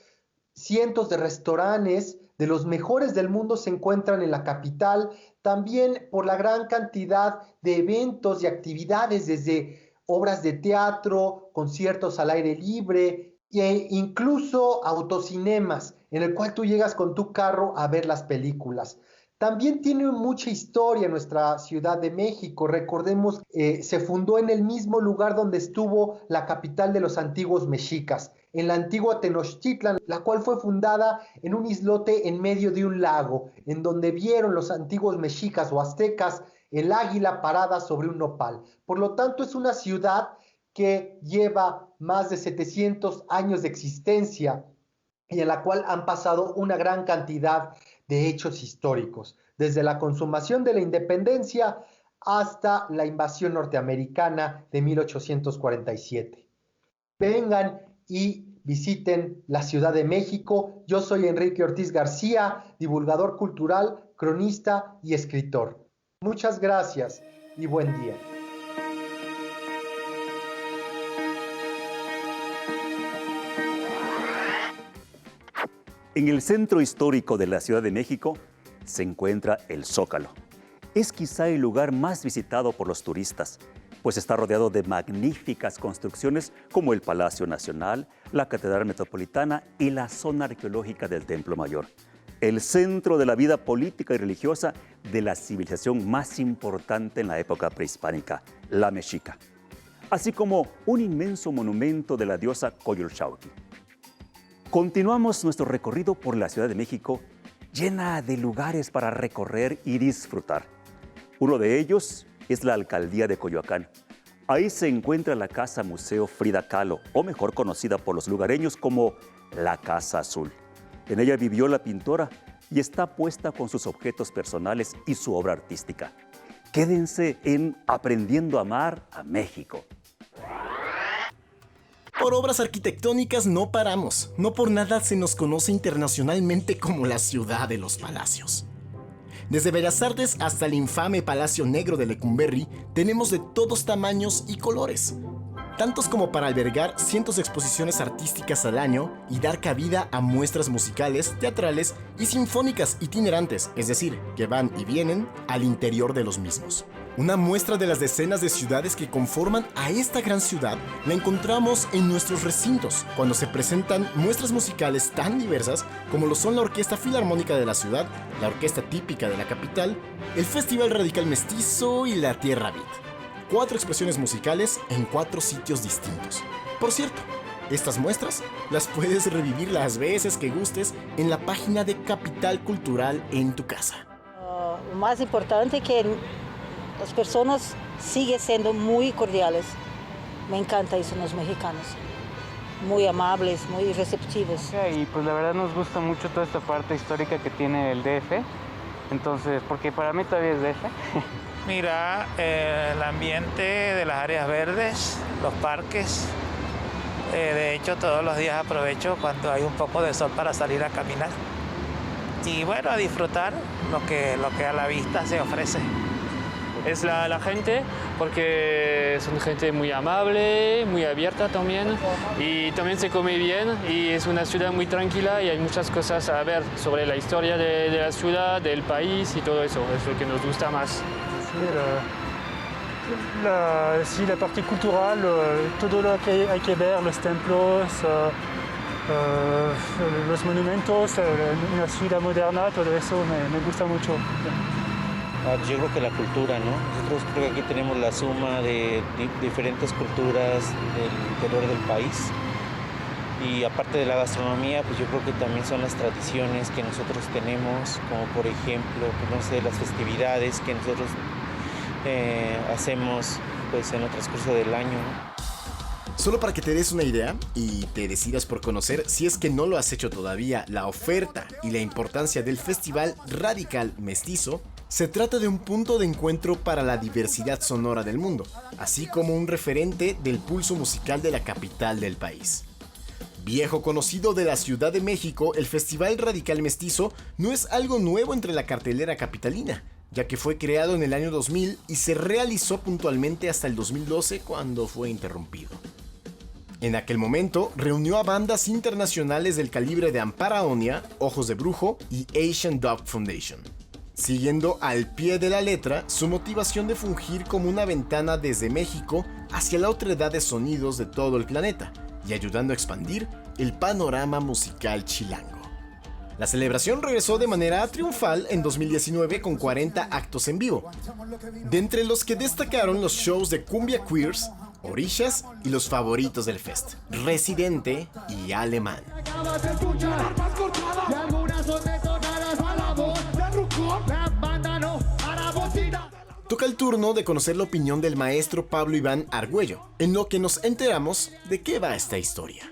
cientos de restaurantes de los mejores del mundo se encuentran en la capital, también por la gran cantidad de eventos y actividades, desde obras de teatro, conciertos al aire libre e incluso autocinemas, en el cual tú llegas con tu carro a ver las películas. También tiene mucha historia nuestra Ciudad de México. Recordemos, se fundó en el mismo lugar donde estuvo la capital de los antiguos mexicas, en la antigua Tenochtitlan, la cual fue fundada en un islote en medio de un lago, en donde vieron los antiguos mexicas o aztecas el águila parada sobre un nopal. Por lo tanto, es una ciudad que lleva más de 700 años de existencia y en la cual han pasado una gran cantidad de hechos históricos, desde la consumación de la independencia hasta la invasión norteamericana de 1847. Vengan y visiten la Ciudad de México. Yo soy Enrique Ortiz García, divulgador cultural, cronista y escritor. Muchas gracias y buen día. En el centro histórico de la Ciudad de México se encuentra el Zócalo. Es quizá el lugar más visitado por los turistas, pues está rodeado de magníficas construcciones como el Palacio Nacional, la Catedral Metropolitana y la zona arqueológica del Templo Mayor, el centro de la vida política y religiosa de la civilización más importante en la época prehispánica, la mexica, así como un inmenso monumento de la diosa Coyolxauhqui. Continuamos nuestro recorrido por la Ciudad de México, llena de lugares para recorrer y disfrutar. Uno de ellos es la Alcaldía de Coyoacán. Ahí se encuentra la Casa Museo Frida Kahlo, o mejor conocida por los lugareños como la Casa Azul. En ella vivió la pintora y está puesta con sus objetos personales y su obra artística. Quédense en Aprendiendo a Amar a México. Por obras arquitectónicas no paramos. No por nada se nos conoce internacionalmente como la ciudad de los palacios. Desde Bellas Artes hasta el infame Palacio Negro de Lecumberri, tenemos de todos tamaños y colores. Tantos como para albergar cientos de exposiciones artísticas al año y dar cabida a muestras musicales, teatrales y sinfónicas itinerantes, es decir, que van y vienen al interior de los mismos. Una muestra de las decenas de ciudades que conforman a esta gran ciudad la encontramos en nuestros recintos, cuando se presentan muestras musicales tan diversas como lo son la Orquesta Filarmónica de la ciudad, la Orquesta Típica de la capital, el Festival Radical Mestizo y la Tierra Beat. 4 expresiones musicales en 4 sitios distintos. Por cierto, estas muestras las puedes revivir las veces que gustes en la página de Capital Cultural en tu casa. Lo más importante es que las personas siguen siendo muy cordiales. Me encanta eso en los mexicanos. Muy amables, muy receptivos. Y pues la verdad nos gusta mucho toda esta parte histórica que tiene el DF. Entonces, porque para mí todavía es DF. Mira, el ambiente de las áreas verdes, los parques. De hecho, todos los días aprovecho cuando hay un poco de sol para salir a caminar. Y bueno, a disfrutar lo que a la vista se ofrece. Es la gente, porque son gente muy amable, muy abierta también, y también se come bien, y es una ciudad muy tranquila y hay muchas cosas a ver sobre la historia de la ciudad, del país y todo eso, es lo que nos gusta más. Sí, la parte cultural, todo lo que hay que ver, los templos, los monumentos, una ciudad moderna, todo eso me gusta mucho. Yo creo que la cultura, ¿no? Nosotros creo que aquí tenemos la suma de diferentes culturas del interior del país. Y aparte de la gastronomía, pues yo creo que también son las tradiciones que nosotros tenemos, como por ejemplo, pues no sé, las festividades que nosotros hacemos pues en el transcurso del año, ¿no? Solo para que te des una idea y te decidas por conocer, si es que no lo has hecho todavía, la oferta y la importancia del Festival Radical Mestizo, se trata de un punto de encuentro para la diversidad sonora del mundo, así como un referente del pulso musical de la capital del país. Viejo conocido de la Ciudad de México, el Festival Radical Mestizo no es algo nuevo entre la cartelera capitalina, ya que fue creado en el año 2000 y se realizó puntualmente hasta el 2012 cuando fue interrumpido. En aquel momento, reunió a bandas internacionales del calibre de Ampara Onia, Ojos de Brujo y Asian Dub Foundation. Siguiendo al pie de la letra su motivación de fungir como una ventana desde México hacia la otredad de sonidos de todo el planeta y ayudando a expandir el panorama musical chilango. La celebración regresó de manera triunfal en 2019 con 40 actos en vivo, de entre los que destacaron los shows de Cumbia Queers, Orishas y los favoritos del fest, Residente y Alemán. Toca el turno de conocer la opinión del maestro Pablo Iván Argüello, en lo que nos enteramos de qué va esta historia.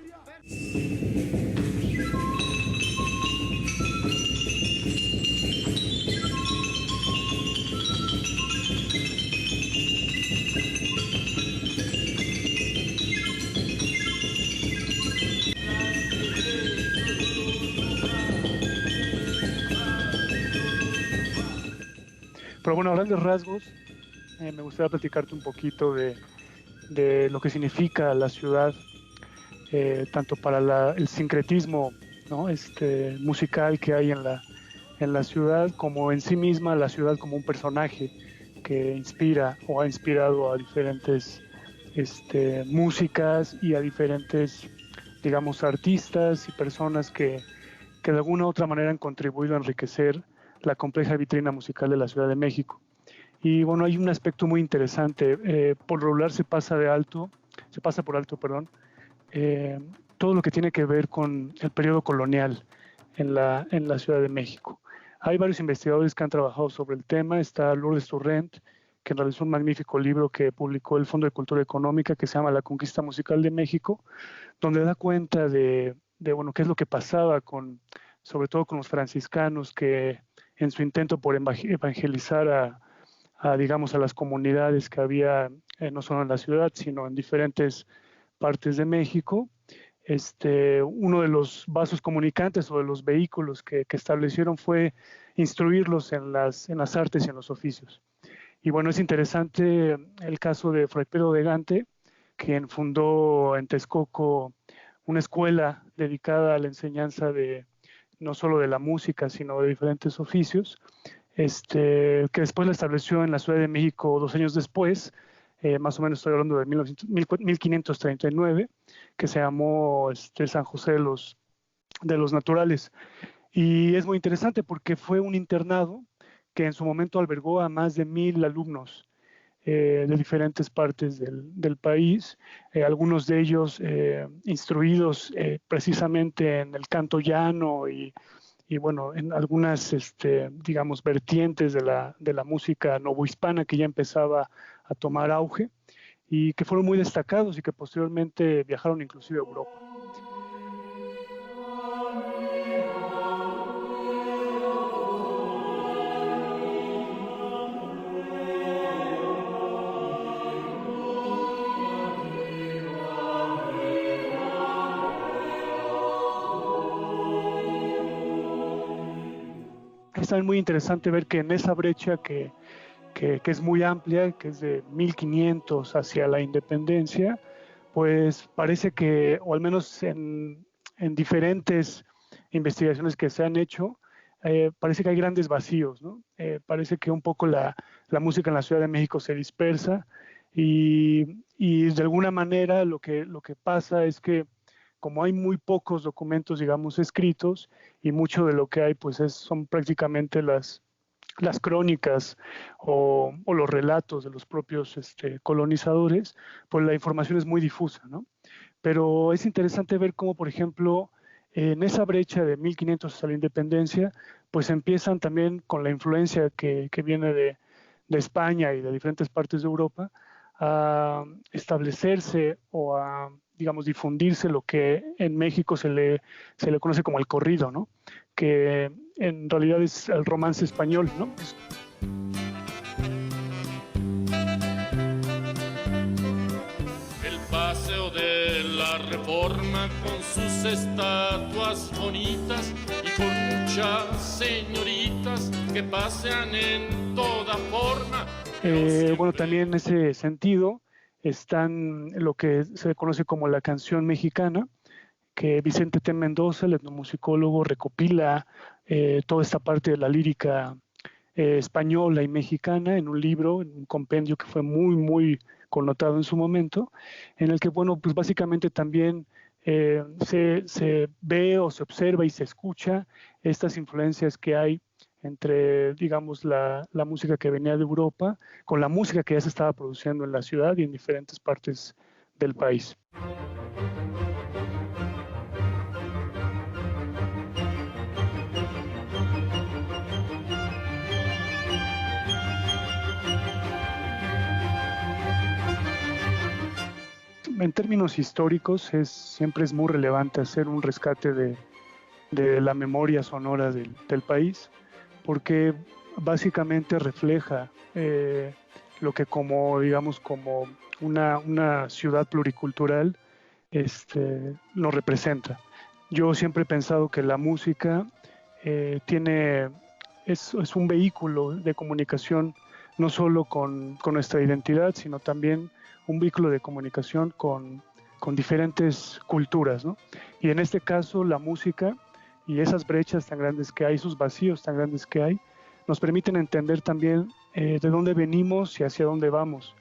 Pero bueno, a grandes rasgos, me gustaría platicarte un poquito de lo que significa la ciudad, tanto para el sincretismo, ¿no? Musical que hay en la ciudad, como en sí misma la ciudad como un personaje que inspira o ha inspirado a diferentes músicas y a diferentes, digamos, artistas y personas que de alguna u otra manera han contribuido a enriquecer la compleja vitrina musical de la Ciudad de México. Y bueno, hay un aspecto muy interesante. Por lo regular se pasa por alto, todo lo que tiene que ver con el periodo colonial en la Ciudad de México. Hay varios investigadores que han trabajado sobre el tema. Está Lourdes Torrent, que realizó un magnífico libro que publicó el Fondo de Cultura Económica que se llama La Conquista Musical de México, donde da cuenta de bueno, qué es lo que pasaba sobre todo con los franciscanos, que en su intento por evangelizar digamos, a las comunidades que había, no solo en la ciudad, sino en diferentes partes de México. Uno de los vasos comunicantes o de los vehículos que establecieron fue instruirlos en las artes y en los oficios. Y bueno, es interesante el caso de Fray Pedro de Gante, quien fundó en Texcoco una escuela dedicada a la enseñanza no solo de la música, sino de diferentes oficios, que después la estableció en la Ciudad de México 2 años después, más o menos estoy hablando de 1539, que se llamó San José de los Naturales. Y es muy interesante porque fue un internado que en su momento albergó a más de 1,000 alumnos de diferentes partes del país, algunos de ellos instruidos precisamente en el canto llano y bueno, en algunas, digamos, vertientes de la música novohispana que ya empezaba a tomar auge y que fueron muy destacados y que posteriormente viajaron inclusive a Europa. Es también muy interesante ver que en esa brecha que es muy amplia, que es de 1500 hacia la independencia, pues parece que, o al menos en diferentes investigaciones que se han hecho, parece que hay grandes vacíos, ¿no? Parece que un poco la música en la Ciudad de México se dispersa y de alguna manera lo que pasa es que como hay muy pocos documentos, digamos, escritos, y mucho de lo que hay pues son prácticamente las crónicas o los relatos de los propios colonizadores, pues la información es muy difusa, ¿no? Pero es interesante ver cómo, por ejemplo, en esa brecha de 1500 hasta la independencia, pues empiezan también con la influencia que viene de España y de diferentes partes de Europa a establecerse o a, digamos, difundirse lo que en México se le conoce como el corrido, ¿no? Que en realidad es el romance español, ¿no? El paseo de la Reforma con sus estatuas bonitas y con muchas señoritas que pasean en toda forma. Bueno, también en ese sentido están lo que se conoce como la canción mexicana, que Vicente T. Mendoza, el etnomusicólogo, recopila toda esta parte de la lírica española y mexicana en un libro, en un compendio que fue muy, muy connotado en su momento, en el que, bueno, pues básicamente también se ve o se observa y se escucha estas influencias que hay entre, digamos, la música que venía de Europa con la música que ya se estaba produciendo en la ciudad y en diferentes partes del país. En términos históricos, siempre es muy relevante hacer un rescate de la memoria sonora del país, porque básicamente refleja lo que como una ciudad pluricultural nos representa. Yo siempre he pensado que la música es un vehículo de comunicación no solo con nuestra identidad, sino también un vehículo de comunicación con diferentes culturas, ¿no? Y en este caso la música y esas brechas tan grandes que hay, esos vacíos tan grandes que hay, nos permiten entender también de dónde venimos y hacia dónde vamos,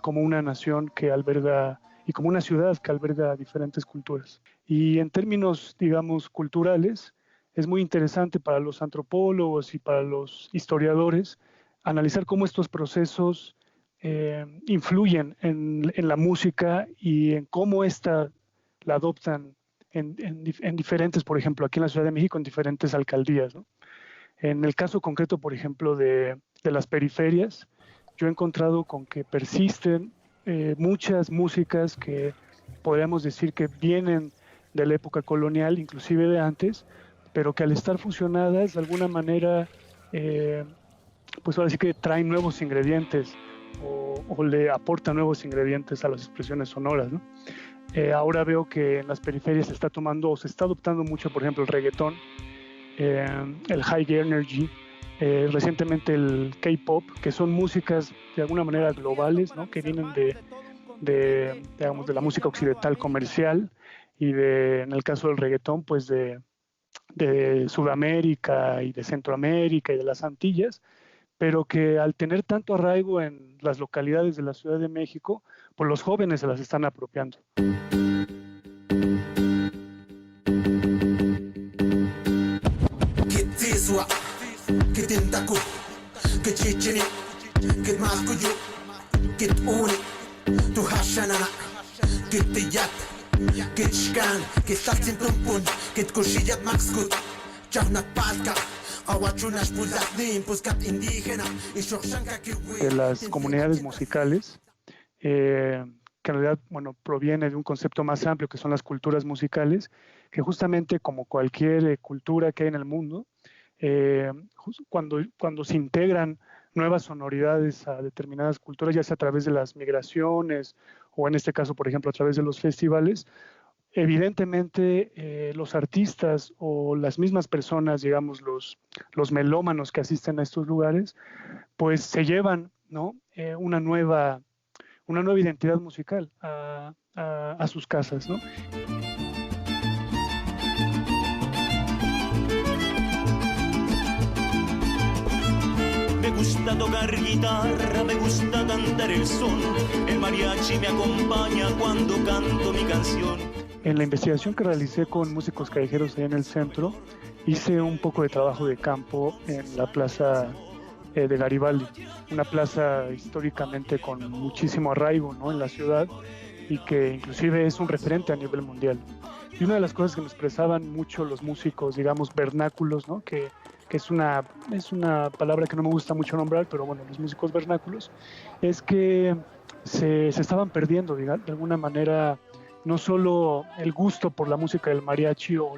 como una nación que alberga, y como una ciudad que alberga diferentes culturas. Y en términos, digamos, culturales, es muy interesante para los antropólogos y para los historiadores analizar cómo estos procesos influyen en la música y en cómo la adoptan en diferentes, por ejemplo, aquí en la Ciudad de México, en diferentes alcaldías, ¿no? En el caso concreto, por ejemplo, de las periferias, yo he encontrado con que persisten muchas músicas que podríamos decir que vienen de la época colonial, inclusive de antes, pero que al estar fusionadas de alguna manera, pues ahora sí que traen nuevos ingredientes o le aportan nuevos ingredientes a las expresiones sonoras, ¿no? Ahora veo que en las periferias se está tomando o se está adoptando mucho, por ejemplo, el reggaetón, el high energy, recientemente el K-pop, que son músicas de alguna manera globales, ¿no? Que vienen digamos, de la música occidental comercial y en el caso del reggaetón, pues de Sudamérica y de Centroamérica y de las Antillas, pero que al tener tanto arraigo en las localidades de la Ciudad de México, pues los jóvenes se las están apropiando. De las comunidades musicales, que en realidad, bueno, proviene de un concepto más amplio que son las culturas musicales, que justamente como cualquier cultura que hay en el mundo, cuando se integran nuevas sonoridades a determinadas culturas, ya sea a través de las migraciones o en este caso, por ejemplo, a través de los festivales, evidentemente los artistas o las mismas personas, digamos, los melómanos que asisten a estos lugares, pues se llevan, ¿no? una nueva identidad musical a sus casas, ¿no? Me gusta tocar guitarra, me gusta cantar el son, el mariachi me acompaña cuando canto mi canción. En la investigación que realicé con músicos callejeros ahí en el centro, hice un poco de trabajo de campo en la plaza de Garibaldi, una plaza históricamente con muchísimo arraigo, ¿no? En la ciudad y que inclusive es un referente a nivel mundial. Y una de las cosas que me expresaban mucho los músicos, digamos, vernáculos, ¿no? que es una palabra que no me gusta mucho nombrar, pero bueno, los músicos vernáculos, es que se estaban perdiendo, de alguna manera, no solo el gusto por la música del mariachi o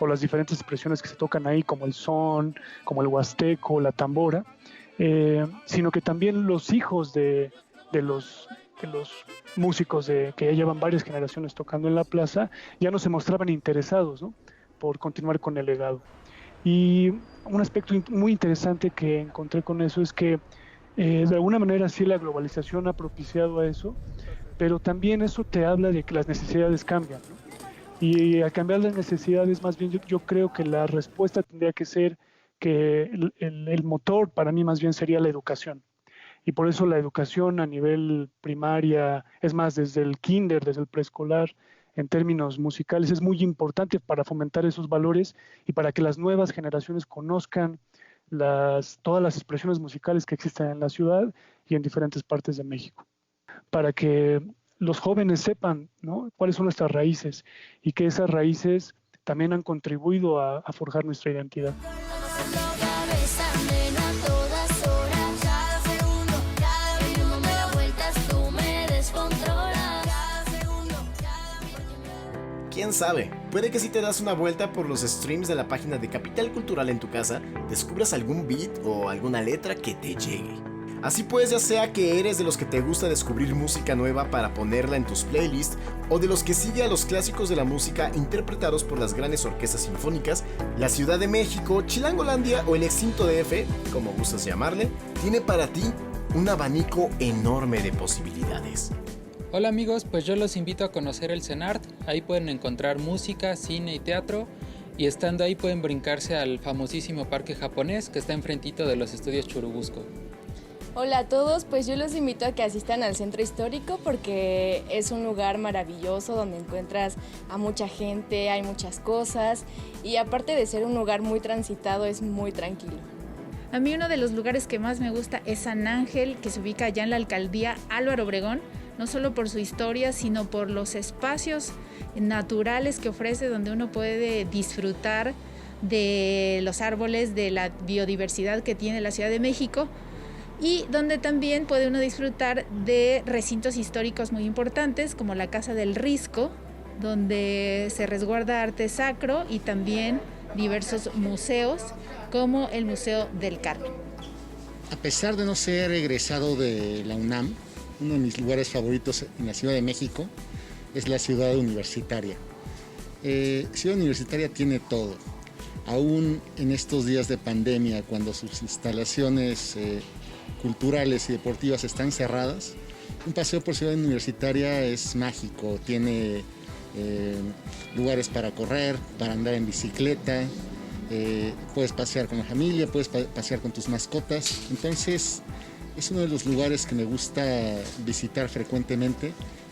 las diferentes expresiones que se tocan ahí, como el son, como el huasteco, la tambora, sino que también los hijos de los músicos que ya llevan varias generaciones tocando en la plaza ya no se mostraban interesados, ¿no? Por continuar con el legado. Y un aspecto muy interesante que encontré con eso es que de alguna manera sí la globalización ha propiciado a eso, pero también eso te habla de que las necesidades cambian, ¿no? Y al cambiar las necesidades, más bien yo creo que la respuesta tendría que ser que el motor para mí más bien sería la educación. Y por eso la educación a nivel primaria, es más, desde el kinder, desde el preescolar, en términos musicales, es muy importante para fomentar esos valores y para que las nuevas generaciones conozcan todas las expresiones musicales que existen en la ciudad y en diferentes partes de México. Para que los jóvenes sepan, ¿no? Cuáles son nuestras raíces y que esas raíces también han contribuido a forjar nuestra identidad. ¿Quién sabe? Puede que si te das una vuelta por los streams de la página de Capital Cultural en tu casa, descubras algún beat o alguna letra que te llegue. Así pues, ya sea que eres de los que te gusta descubrir música nueva para ponerla en tus playlists, o de los que sigue a los clásicos de la música interpretados por las grandes orquestas sinfónicas, la Ciudad de México, Chilangolandia o el extinto DF, como gustas llamarle, tiene para ti un abanico enorme de posibilidades. Hola amigos, pues yo los invito a conocer el CENART. Ahí pueden encontrar música, cine y teatro, y estando ahí pueden brincarse al famosísimo parque japonés que está enfrentito de los estudios Churubusco. Hola a todos, pues yo los invito a que asistan al centro histórico porque es un lugar maravilloso donde encuentras a mucha gente, hay muchas cosas y aparte de ser un lugar muy transitado es muy tranquilo. A mí uno de los lugares que más me gusta es San Ángel, que se ubica allá en la alcaldía Álvaro Obregón, no solo por su historia, sino por los espacios naturales que ofrece donde uno puede disfrutar de los árboles, de la biodiversidad que tiene la Ciudad de México, y donde también puede uno disfrutar de recintos históricos muy importantes como la Casa del Risco, donde se resguarda arte sacro y también diversos museos, como el Museo del Carmen. A pesar de no ser egresado de la UNAM, uno de mis lugares favoritos en la Ciudad de México es la ciudad universitaria. Ciudad Universitaria tiene todo. Aún en estos días de pandemia, cuando sus instalaciones culturales y deportivas están cerradas, un paseo por Ciudad Universitaria es mágico. Tiene lugares para correr, para andar en bicicleta, puedes pasear con la familia, puedes pasear con tus mascotas. Entonces es uno de los lugares que me gusta visitar frecuentemente,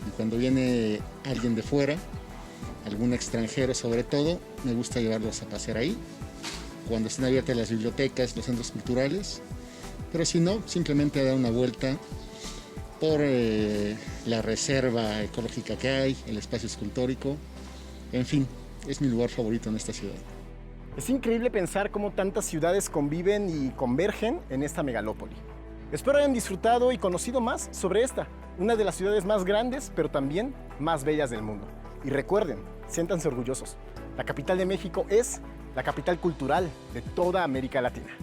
y cuando viene alguien de fuera, algún extranjero sobre todo, me gusta llevarlos a pasear ahí, cuando estén abiertas las bibliotecas, los centros culturales, pero si no, simplemente a dar una vuelta por la reserva ecológica que hay, el espacio escultórico, en fin, es mi lugar favorito en esta ciudad. Es increíble pensar cómo tantas ciudades conviven y convergen en esta megalópoli. Espero hayan disfrutado y conocido más sobre esta, una de las ciudades más grandes, pero también más bellas del mundo. Y recuerden, siéntanse orgullosos. La capital de México es la capital cultural de toda América Latina.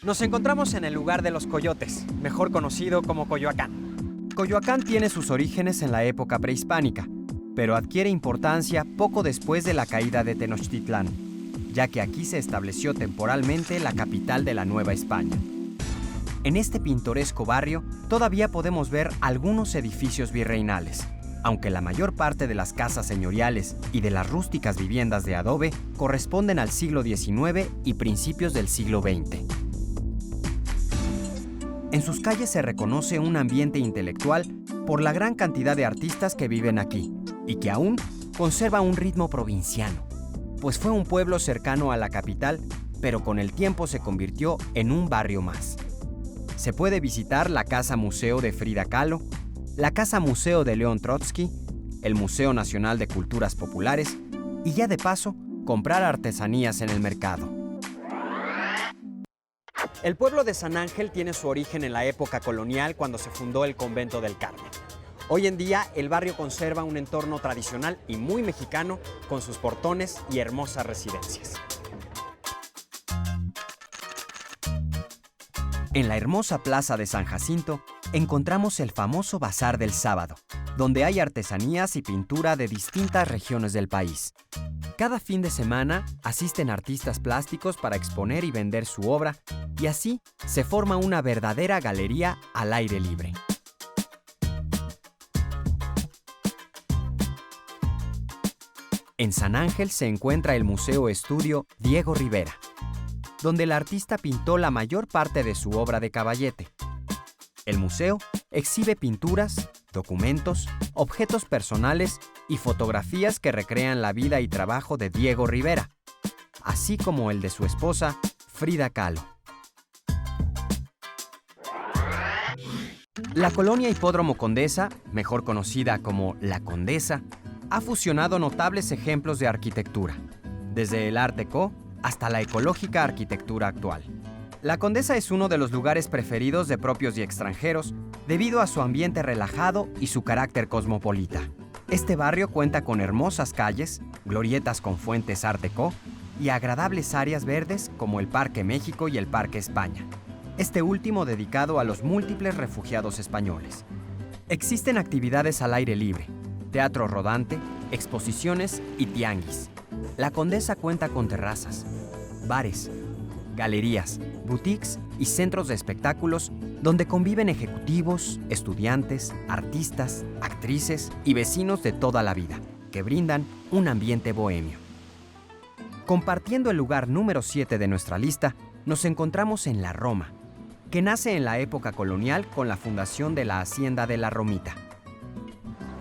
Nos encontramos en el lugar de los coyotes, mejor conocido como Coyoacán. Coyoacán tiene sus orígenes en la época prehispánica, pero adquiere importancia poco después de la caída de Tenochtitlán, ya que aquí se estableció temporalmente la capital de la Nueva España. En este pintoresco barrio todavía podemos ver algunos edificios virreinales, aunque la mayor parte de las casas señoriales y de las rústicas viviendas de adobe corresponden al siglo XIX y principios del siglo XX. En sus calles se reconoce un ambiente intelectual por la gran cantidad de artistas que viven aquí y que aún conserva un ritmo provinciano, pues fue un pueblo cercano a la capital, pero con el tiempo se convirtió en un barrio más. Se puede visitar la Casa Museo de Frida Kahlo, la Casa Museo de León Trotsky, el Museo Nacional de Culturas Populares y ya de paso, comprar artesanías en el mercado. El pueblo de San Ángel tiene su origen en la época colonial cuando se fundó el Convento del Carmen. Hoy en día, el barrio conserva un entorno tradicional y muy mexicano con sus portones y hermosas residencias. En la hermosa plaza de San Jacinto encontramos el famoso Bazar del Sábado, donde hay artesanías y pintura de distintas regiones del país. Cada fin de semana asisten artistas plásticos para exponer y vender su obra, y así se forma una verdadera galería al aire libre. En San Ángel se encuentra el Museo Estudio Diego Rivera, donde el artista pintó la mayor parte de su obra de caballete. El museo exhibe pinturas, documentos, objetos personales y fotografías que recrean la vida y trabajo de Diego Rivera, así como el de su esposa, Frida Kahlo. La colonia Hipódromo Condesa, mejor conocida como La Condesa, ha fusionado notables ejemplos de arquitectura, desde el Art Deco hasta la ecológica arquitectura actual. La Condesa es uno de los lugares preferidos de propios y extranjeros debido a su ambiente relajado y su carácter cosmopolita. Este barrio cuenta con hermosas calles, glorietas con fuentes Art Deco y agradables áreas verdes como el Parque México y el Parque España, este último dedicado a los múltiples refugiados españoles. Existen actividades al aire libre, teatro rodante, exposiciones y tianguis. La Condesa cuenta con terrazas, bares, galerías, boutiques y centros de espectáculos donde conviven ejecutivos, estudiantes, artistas, actrices y vecinos de toda la vida, que brindan un ambiente bohemio. Compartiendo el lugar número 7 de nuestra lista, nos encontramos en La Roma, que nace en la época colonial con la fundación de la Hacienda de la Romita.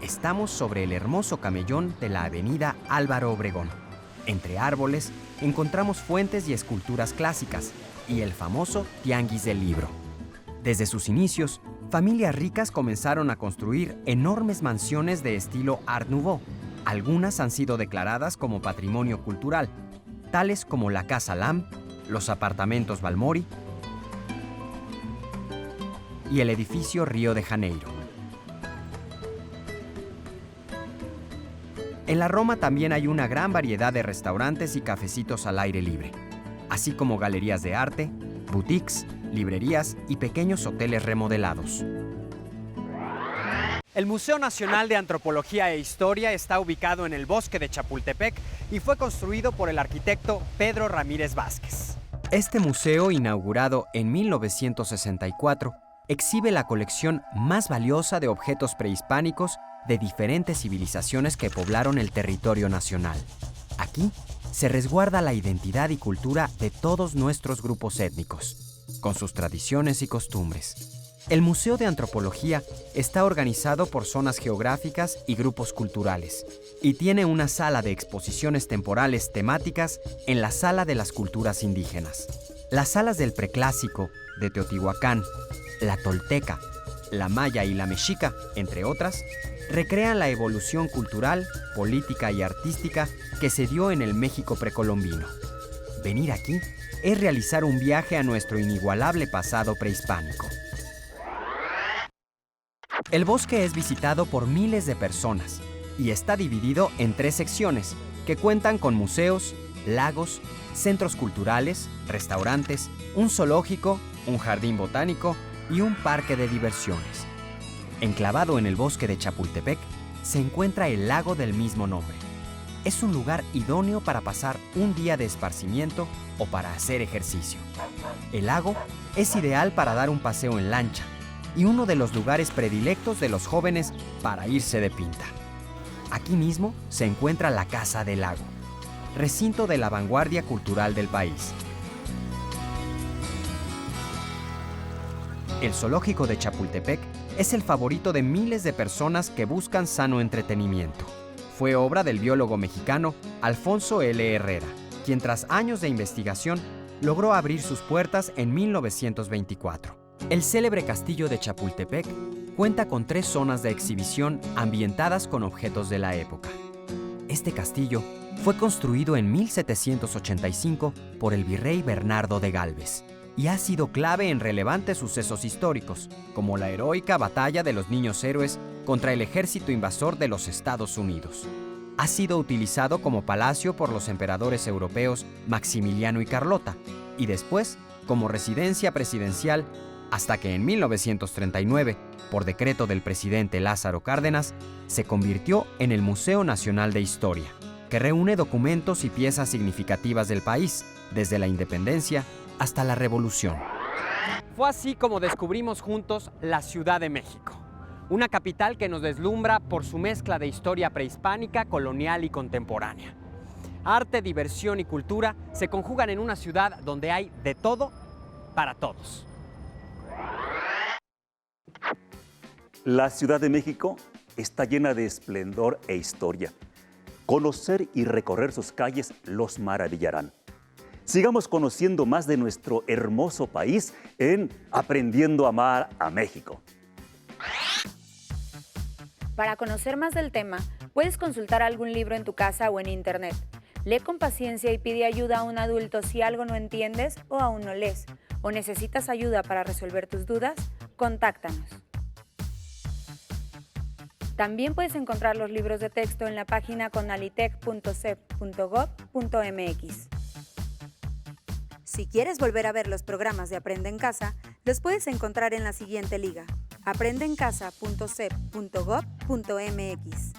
Estamos sobre el hermoso camellón de la avenida Álvaro Obregón. Entre árboles encontramos fuentes y esculturas clásicas y el famoso Tianguis del Libro. Desde sus inicios, familias ricas comenzaron a construir enormes mansiones de estilo Art Nouveau. Algunas han sido declaradas como patrimonio cultural, tales como la Casa Lam, los apartamentos Balmori y el edificio Río de Janeiro. En la Roma también hay una gran variedad de restaurantes y cafecitos al aire libre, así como galerías de arte, boutiques, librerías y pequeños hoteles remodelados. El Museo Nacional de Antropología e Historia está ubicado en el bosque de Chapultepec y fue construido por el arquitecto Pedro Ramírez Vázquez. Este museo, inaugurado en 1964, exhibe la colección más valiosa de objetos prehispánicos de diferentes civilizaciones que poblaron el territorio nacional. Aquí se resguarda la identidad y cultura de todos nuestros grupos étnicos, con sus tradiciones y costumbres. El Museo de Antropología está organizado por zonas geográficas y grupos culturales, y tiene una sala de exposiciones temporales temáticas en la Sala de las Culturas Indígenas. Las salas del Preclásico, de Teotihuacán, la Tolteca, la Maya y la Mexica, entre otras, recrean la evolución cultural, política y artística que se dio en el México precolombino. Venir aquí es realizar un viaje a nuestro inigualable pasado prehispánico. El bosque es visitado por miles de personas y está dividido en 3 secciones que cuentan con museos, lagos, centros culturales, restaurantes, un zoológico, un jardín botánico y un parque de diversiones. Enclavado en el bosque de Chapultepec se encuentra el lago del mismo nombre. Es un lugar idóneo para pasar un día de esparcimiento o para hacer ejercicio. El lago es ideal para dar un paseo en lancha y uno de los lugares predilectos de los jóvenes para irse de pinta. Aquí mismo se encuentra la Casa del Lago, recinto de la vanguardia cultural del país. El zoológico de Chapultepec es el favorito de miles de personas que buscan sano entretenimiento. Fue obra del biólogo mexicano Alfonso L. Herrera, quien tras años de investigación logró abrir sus puertas en 1924. El célebre castillo de Chapultepec cuenta con 3 zonas de exhibición ambientadas con objetos de la época. Este castillo fue construido en 1785 por el virrey Bernardo de Gálvez y ha sido clave en relevantes sucesos históricos, como la heroica batalla de los Niños Héroes contra el ejército invasor de los Estados Unidos. Ha sido utilizado como palacio por los emperadores europeos Maximiliano y Carlota, y después como residencia presidencial hasta que en 1939, por decreto del presidente Lázaro Cárdenas, se convirtió en el Museo Nacional de Historia, que reúne documentos y piezas significativas del país, desde la independencia hasta la Revolución. Fue así como descubrimos juntos la Ciudad de México, una capital que nos deslumbra por su mezcla de historia prehispánica, colonial y contemporánea. Arte, diversión y cultura se conjugan en una ciudad donde hay de todo para todos. La Ciudad de México está llena de esplendor e historia. Conocer y recorrer sus calles los maravillarán. Sigamos conociendo más de nuestro hermoso país en Aprendiendo a Amar a México. Para conocer más del tema, puedes consultar algún libro en tu casa o en internet. Lee con paciencia y pide ayuda a un adulto si algo no entiendes o aún no lees, o necesitas ayuda para resolver tus dudas, contáctanos. También puedes encontrar los libros de texto en la página conalitec.cep.gov.mx. Si quieres volver a ver los programas de Aprende en Casa, los puedes encontrar en la siguiente liga: aprendeencasa.cep.gov.mx.